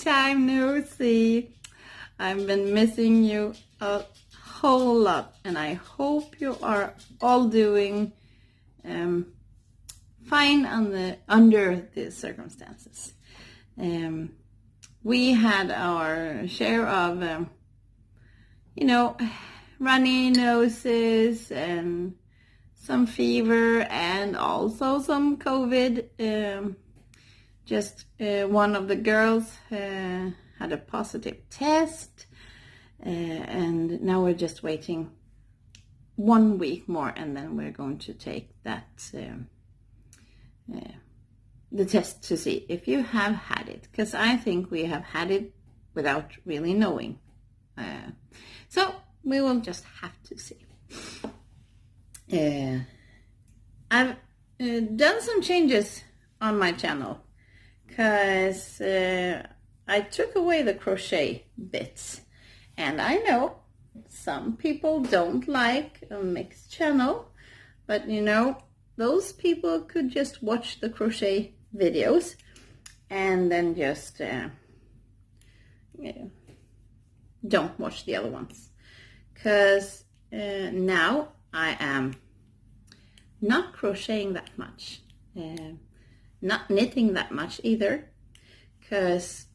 time no see. I've been missing you a whole lot, and I hope you are all doing fine under the circumstances. We had our share of, runny noses and some fever and also some COVID. Just one of the girls had a positive test, and now we're just waiting 1 week more, and then we're going to take that the test to see if you have had it, because I think we have had it without really knowing. So we will just have to see. I've done some changes on my channel, because I took away the crochet bits, and I know some people don't like a mixed channel, but those people could just watch the crochet videos and then just don't watch the other ones, because now I am not crocheting that much, not knitting that much either, because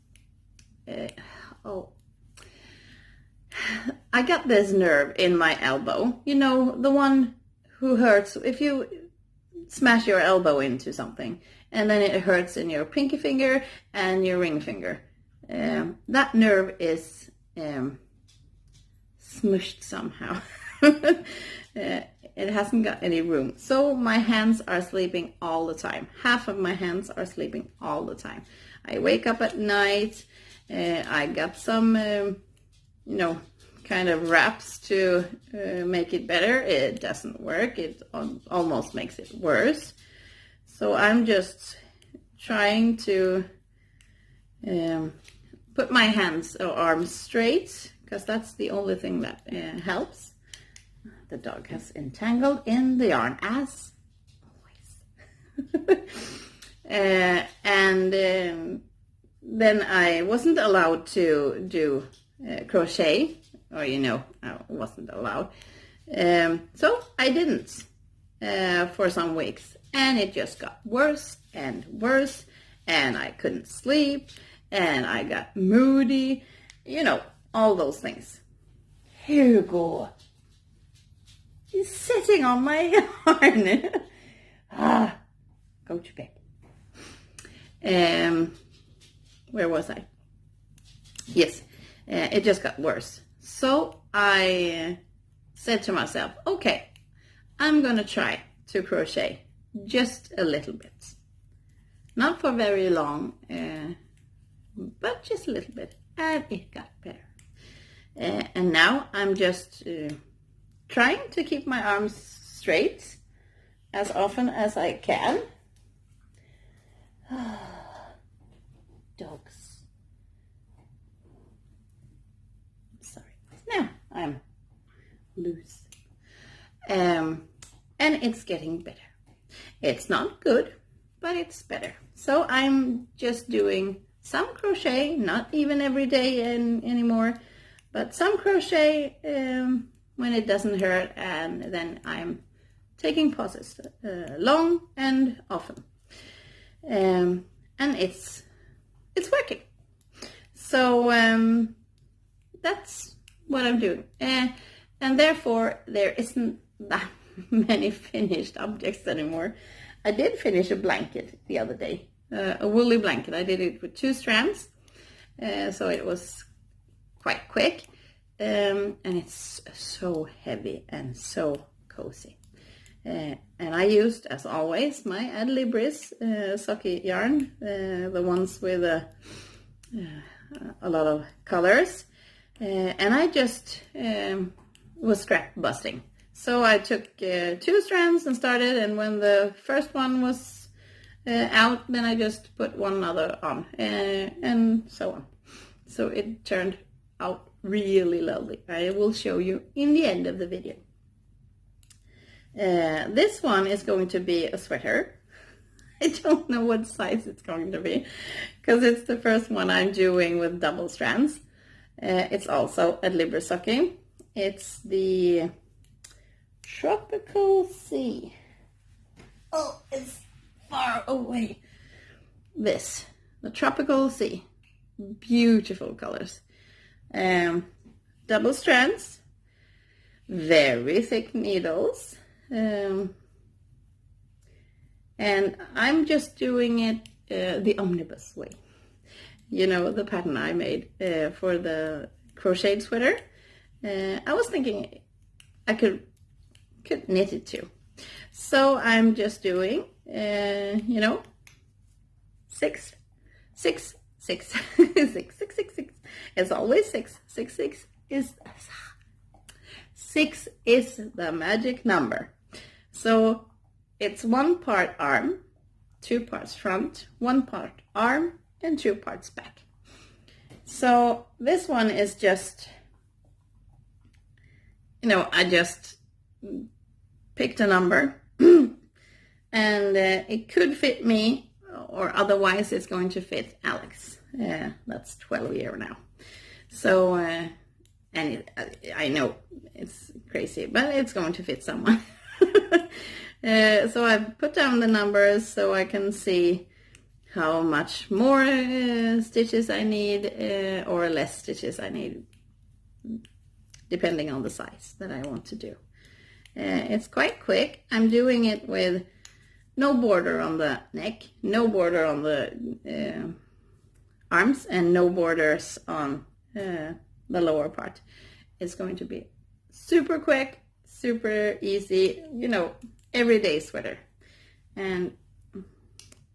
I got this nerve in my elbow, the one who hurts if you smash your elbow into something, and then it hurts in your pinky finger and your ring finger. That nerve is smushed somehow. It hasn't got any room. So my hands are sleeping all the time. Half of my hands are sleeping all the time. I wake up at night. I got some, kind of wraps to make it better. It doesn't work. It almost makes it worse. So I'm just trying to put my hands or arms straight, because that's the only thing that helps. The dog has entangled in the yarn, as always. And then I wasn't allowed to do crochet, or I wasn't allowed. So I didn't for some weeks, and it just got worse and worse, and I couldn't sleep, and I got moody, all those things. Here you go. He's sitting on my yarn. Go to bed. Where was I? Yes, it just got worse. So I said to myself, okay, I'm going to try to crochet just a little bit. Not for very long, but just a little bit. And it got better. And now I'm just trying to keep my arms straight as often as I can. Dogs. I'm sorry. Now I'm loose. And it's getting better. It's not good, but it's better. So I'm just doing some crochet, not even every day anymore, but some crochet when it doesn't hurt, and then I'm taking pauses long and often. And it's working. So that's what I'm doing. And therefore, there isn't that many finished objects anymore. I did finish a blanket the other day, a woolly blanket. I did it with 2 strands, so it was quite quick. And it's so heavy and so cozy. And I used, as always, my Adlibris Socky yarn, the ones with a lot of colors. And I just was scrap busting. So I took 2 strands and started, and when the first one was out, then I just put one other on, and so on. So it turned out really lovely. I will show you in the end of the video. This one is going to be a sweater. I don't know what size it's going to be because it's the first one I'm doing with double strands. It's also a Librestocking. It's the Tropical Sea. Oh, it's far away. The Tropical Sea. Beautiful colors. Double strands. Very thick needles. And I'm just doing it the omnibus way. You know, the pattern I made for the crocheted sweater. I was thinking I could knit it too. So I'm just doing, you know, 6, 6, 6, 6, 6, 6, 6. It's always 6. 6, 6 is the magic number. So it's 1 part arm, 2 parts front, 1 part arm, and 2 parts back. So this one is just, you know, I just picked a number and it could fit me, or otherwise it's going to fit Alex. That's 12 years now. So, and I know it's crazy, but it's going to fit someone. So I've put down the numbers so I can see how much more stitches I need or less stitches I need, depending on the size that I want to do. It's quite quick. I'm doing it with no border on the neck, no border on the arms, and no borders on the lower part. It's going to be super quick, super easy, you know, everyday sweater. And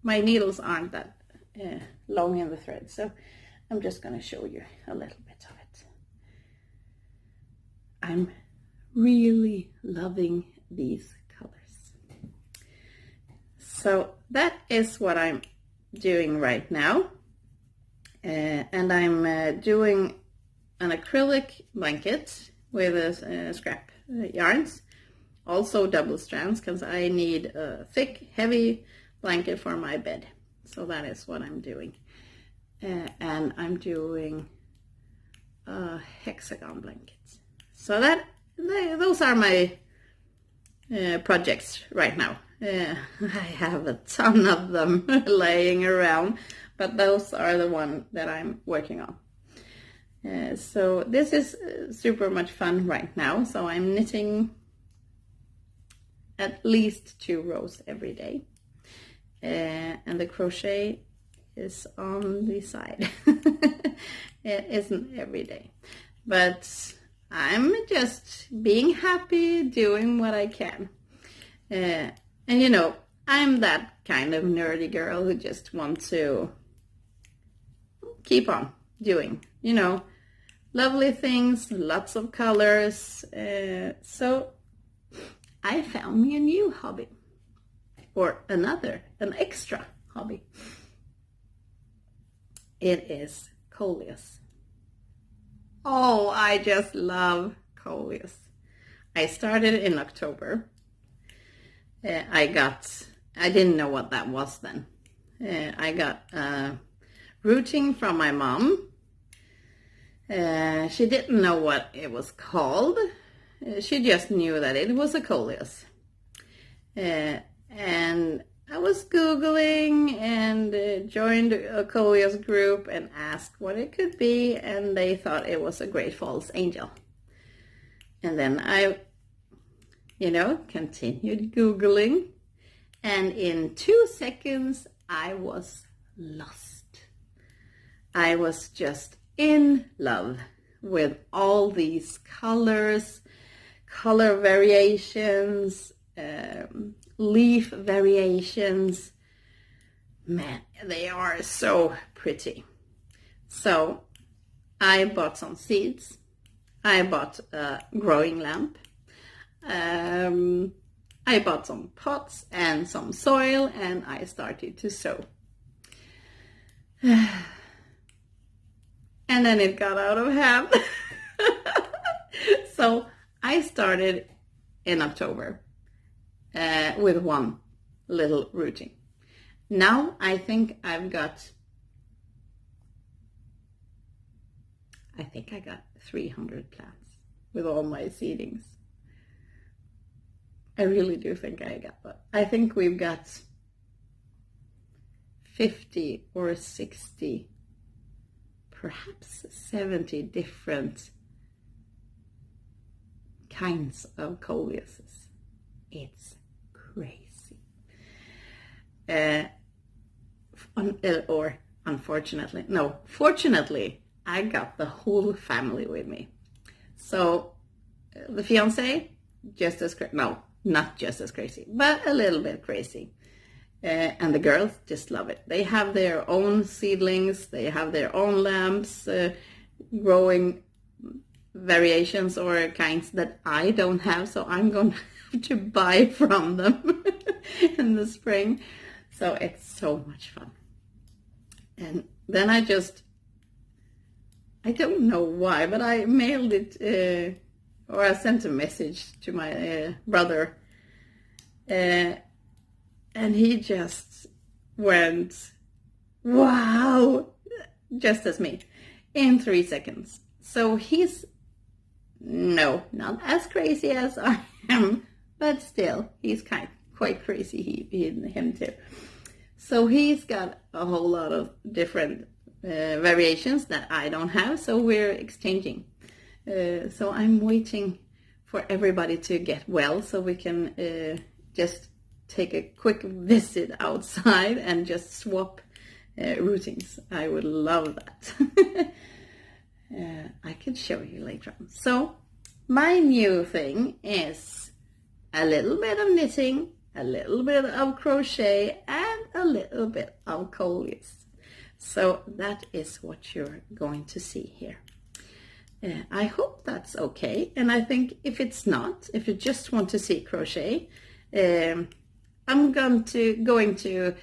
my needles aren't that long in the thread, so I'm just going to show you a little bit of it. I'm really loving these colors. So that is what I'm doing right now. And I'm doing an acrylic blanket with scrap yarns, also double strands, because I need a thick, heavy blanket for my bed. So that is what I'm doing. And I'm doing a hexagon blanket. So those are my projects right now. I have a ton of them laying around, but those are the ones that I'm working on. So this is super much fun right now. So I'm knitting at least 2 rows every day. And the crochet is on the side. It isn't every day. But I'm just being happy, doing what I can. And you know, I'm that kind of nerdy girl who just wants to keep on doing, you know, lovely things, lots of colors. So I found me a new hobby, or an extra hobby. It is coleus. Oh, I just love coleus. I started in October. I didn't know what that was then. I got routing from my mom. She didn't know what it was called. She just knew that it was a coleus. And I was Googling and joined a coleus group and asked what it could be, and they thought it was a Great Falls angel. And then I, you know, continued Googling, and in 2 seconds I was lost. I was just in love with all these colors, color variations, leaf variations. Man, they are so pretty. So I bought some seeds. I bought a growing lamp. I bought some pots and some soil, and I started to sow. And then it got out of hand. So I started in October with one little routing. now I think I got 300 plants with all my seedings. I really do think I got that. I think we've got 50 or 60, perhaps 70 different kinds of coleuses. It's crazy. Fortunately, I got the whole family with me. So the fiance, just as crazy. No, not just as crazy, but a little bit crazy. And the girls just love it. They have their own seedlings. They have their own lamps, growing variations or kinds that I don't have. So I'm going to have to buy from them in the spring. So it's so much fun. And then I don't know why, but I mailed it, or I sent a message to my brother, and he just went, wow, just as me, in 3 seconds. So he's, no, not as crazy as I am, but still, he's quite crazy, him too. So he's got a whole lot of different variations that I don't have, so we're exchanging. So I'm waiting for everybody to get well so we can just take a quick visit outside and just swap routings. I would love that. I could show you later on. So my new thing is a little bit of knitting, a little bit of crochet, and a little bit of coleus. So that is what you're going to see here. I hope that's okay. And I think if it's not, if you just want to see crochet, I'm going to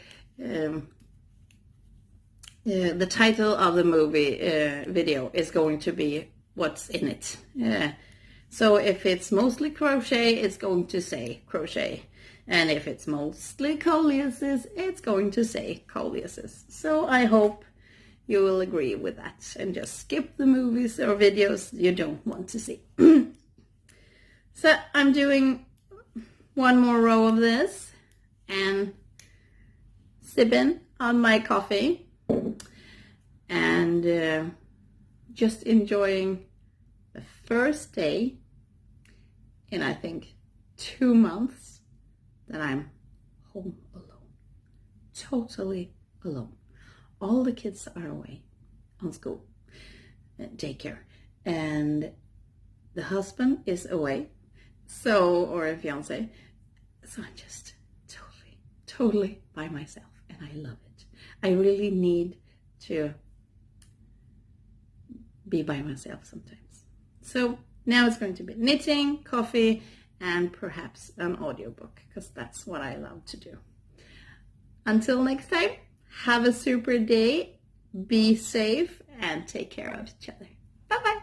the title of the movie video is going to be what's in it. So if it's mostly crochet, it's going to say crochet. And if it's mostly coleuses, it's going to say coleuses. So I hope you will agree with that and just skip the movies or videos you don't want to see. So I'm doing one more row of this and sipping on my coffee and just enjoying the first day in, I think, 2 months that I'm home alone, totally alone. All the kids are away on school, daycare, and the husband is away, or a fiance. So I'm just totally by myself, and I love it. I really need to be by myself sometimes. So now it's going to be knitting, coffee, and perhaps an audiobook, because that's what I love to do. Until next time, have a super day, be safe, and take care of each other. Bye-bye.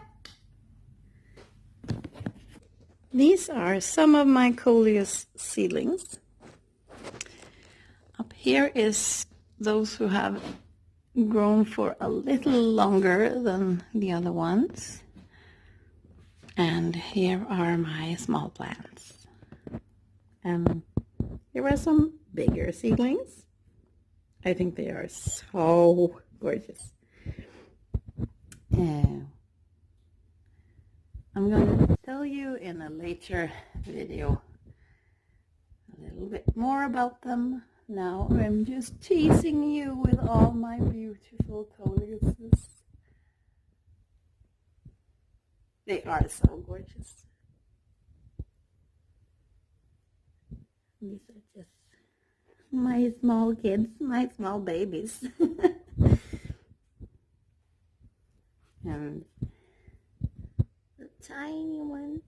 These are some of my coleus seedlings. Up here is those who have grown for a little longer than the other ones. And here are my small plants. And here are some bigger seedlings. I think they are so gorgeous. I'm going to tell you in a later video a little bit more about them. Now I'm just teasing you with all my beautiful coleuses. They are so gorgeous. These are just my small kids, my small babies. And the tiny ones.